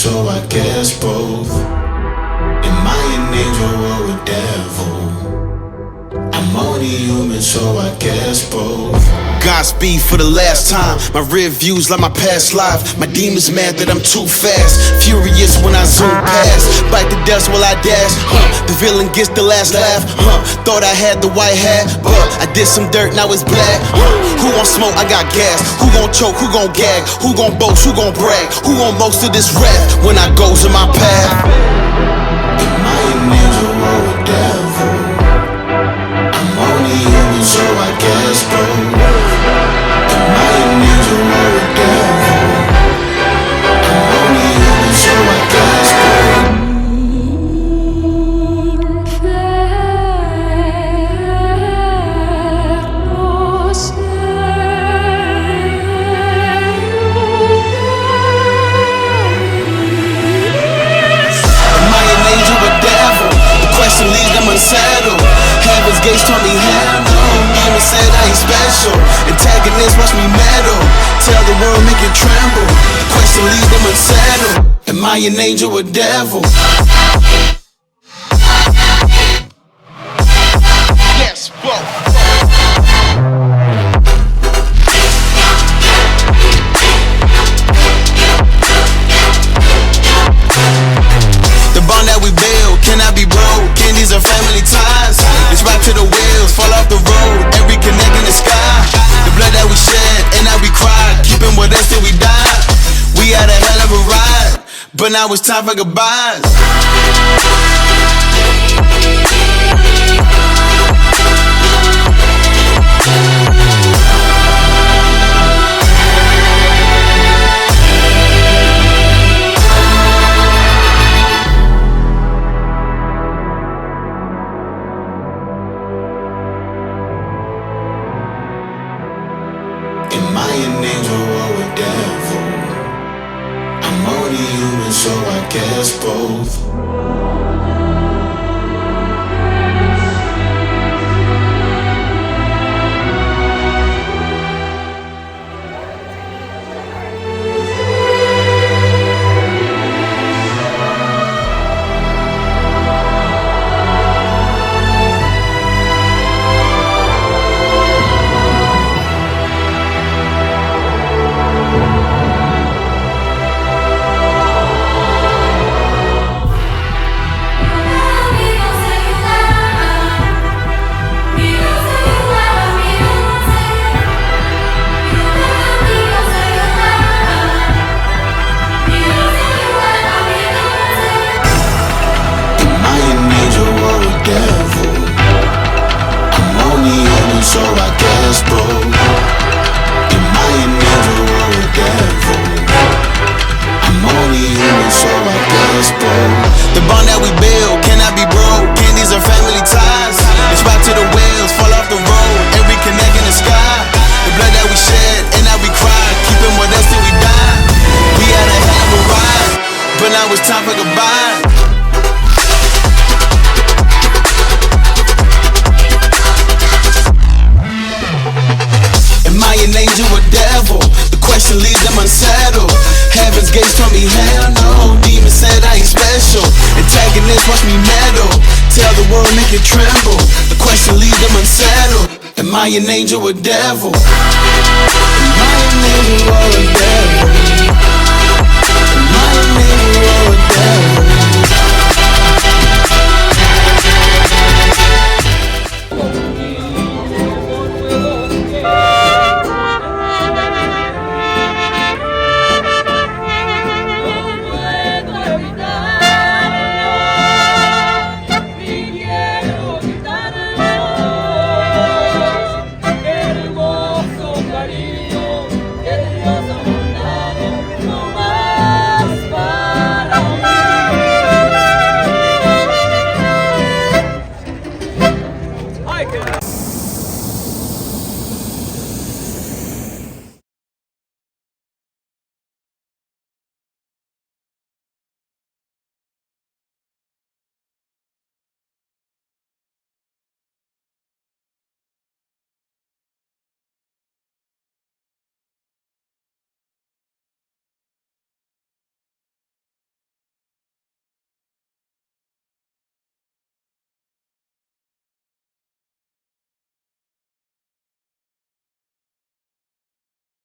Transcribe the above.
so I guess both. Am I an angel or a devil? I'm only human, so I guess both. Godspeed for the last time. My rear views like my past life. My demons mad that I'm too fast. Furious when I zoom past. Bite the dust while I dash. The villain gets the last laugh. Thought I had the white hat, but I did some dirt, now it's black. Who gon' smoke? I got gas. Who gon' choke? Who gon' gag? Who gon' boast? Who gon' brag? Who gon' boast of this rap when I goes in my path? Am I an angel or a devil? I'm only human, so I guess both. Am I an angel or a devil? I'm only human, so I guess both. Leaves them unsettled. Heaven's gates told me hell no. Demon said I ain't special. Antagonists watch me meddle. Tell the world, make it tremble. The question leaves them unsettled. Am I an angel or devil? Yes, whoa. Cannot be broke, candies are family ties. It's right to the wheels, fall off the road. Every connect in the sky. The blood that we shed and that we cried, keeping with us till we died. We had a hell of a ride, but now it's time for goodbyes. Am I an angel or a devil? I'm only human, so I guess both. So I guess both. Am I an angel or a devil? I'm only human, so I guess both. The bond that we build cannot be broke. Candies are family ties. It's right to the wheels, fall off the road. Every connect in the sky. The blood that we shed and that we cried, keeping with us till we die. We had a hell of a ride, but now it's time for goodbye. Am I an angel or devil? The question leaves them unsettled. Heaven's gates told me hell no. Demon said I ain't special. Antagonists watch me meddle. Tell the world, make it tremble. The question leaves them unsettled. Am I an angel or devil? Am I an angel or a devil? Am I an angel or a devil?